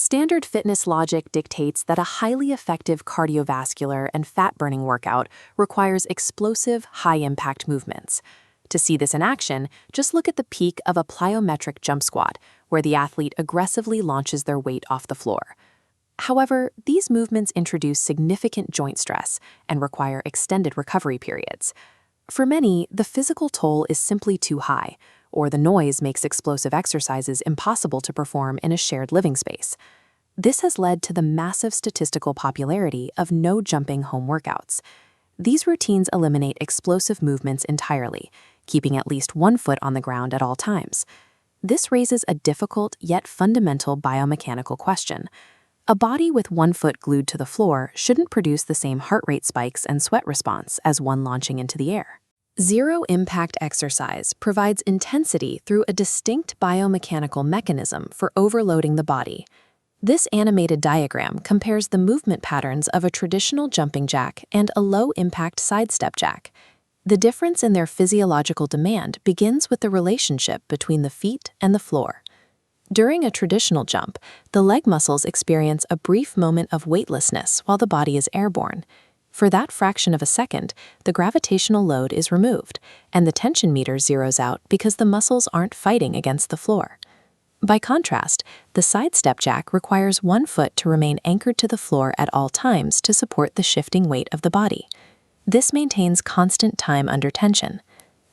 Standard fitness logic dictates that a highly effective cardiovascular and fat-burning workout requires explosive, high-impact movements. To see this in action, just look at the peak of a plyometric jump squat, where the athlete aggressively launches their weight off the floor. However, these movements introduce significant joint stress and require extended recovery periods. For many, the physical toll is simply too high, or the noise makes explosive exercises impossible to perform in a shared living space. This has led to the massive statistical popularity of no-jumping home workouts. These routines eliminate explosive movements entirely, keeping at least one foot on the ground at all times. This raises a difficult yet fundamental biomechanical question. A body with one foot glued to the floor shouldn't produce the same heart rate spikes and sweat response as one launching into the air. Zero-impact exercise provides intensity through a distinct biomechanical mechanism for overloading the body. This animated diagram compares the movement patterns of a traditional jumping jack and a low-impact sidestep jack. The difference in their physiological demand begins with the relationship between the feet and the floor. During a traditional jump, the leg muscles experience a brief moment of weightlessness while the body is airborne. For that fraction of a second, the gravitational load is removed, and the tension meter zeroes out because the muscles aren't fighting against the floor. By contrast, the sidestep jack requires one foot to remain anchored to the floor at all times to support the shifting weight of the body. This maintains constant time under tension.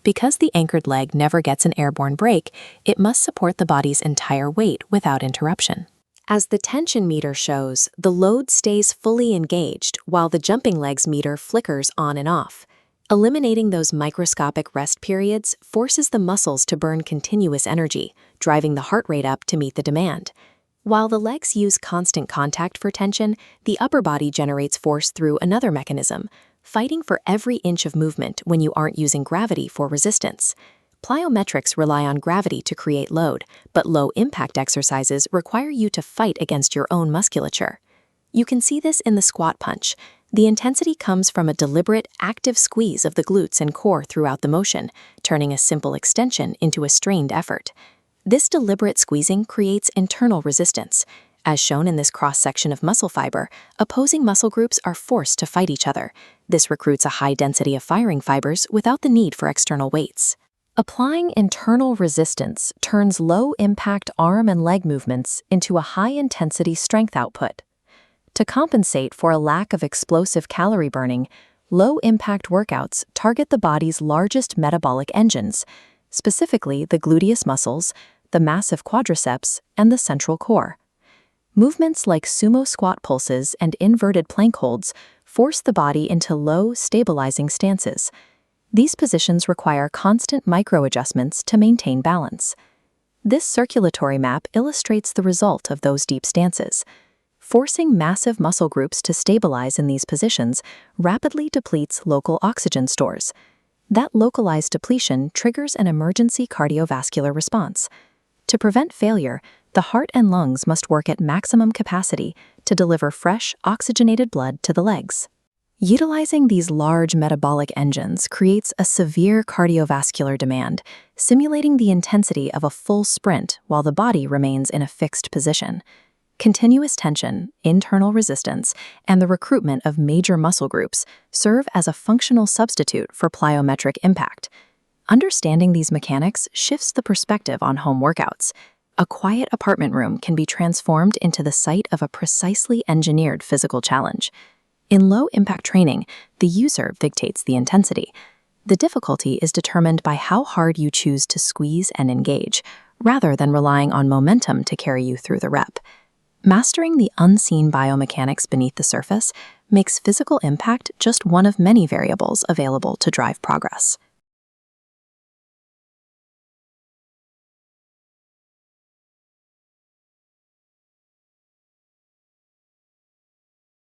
Because the anchored leg never gets an airborne break, it must support the body's entire weight without interruption. As the tension meter shows, the load stays fully engaged while the jumping legs meter flickers on and off. Eliminating those microscopic rest periods forces the muscles to burn continuous energy, driving the heart rate up to meet the demand. While the legs use constant contact for tension, the upper body generates force through another mechanism, fighting for every inch of movement when you aren't using gravity for resistance. Plyometrics rely on gravity to create load, but low-impact exercises require you to fight against your own musculature. You can see this in the squat punch. The intensity comes from a deliberate, active squeeze of the glutes and core throughout the motion, turning a simple extension into a strained effort. This deliberate squeezing creates internal resistance. As shown in this cross-section of muscle fiber, opposing muscle groups are forced to fight each other. This recruits a high density of firing fibers without the need for external weights. Applying internal resistance turns low-impact arm and leg movements into a high-intensity strength output. To compensate for a lack of explosive calorie burning, low-impact workouts target the body's largest metabolic engines, specifically the gluteus muscles, the massive quadriceps, and the central core. Movements like sumo squat pulses and inverted plank holds force the body into low, stabilizing stances. These positions require constant micro-adjustments to maintain balance. This circulatory map illustrates the result of those deep stances. Forcing massive muscle groups to stabilize in these positions rapidly depletes local oxygen stores. That localized depletion triggers an emergency cardiovascular response. To prevent failure, the heart and lungs must work at maximum capacity to deliver fresh, oxygenated blood to the legs. Utilizing these large metabolic engines creates a severe cardiovascular demand, simulating the intensity of a full sprint while the body remains in a fixed position. Continuous tension, internal resistance, and the recruitment of major muscle groups serve as a functional substitute for plyometric impact. Understanding these mechanics shifts the perspective on home workouts. A quiet apartment room can be transformed into the site of a precisely engineered physical challenge. In low-impact training, the user dictates the intensity. The difficulty is determined by how hard you choose to squeeze and engage, rather than relying on momentum to carry you through the rep. Mastering the unseen biomechanics beneath the surface makes physical impact just one of many variables available to drive progress.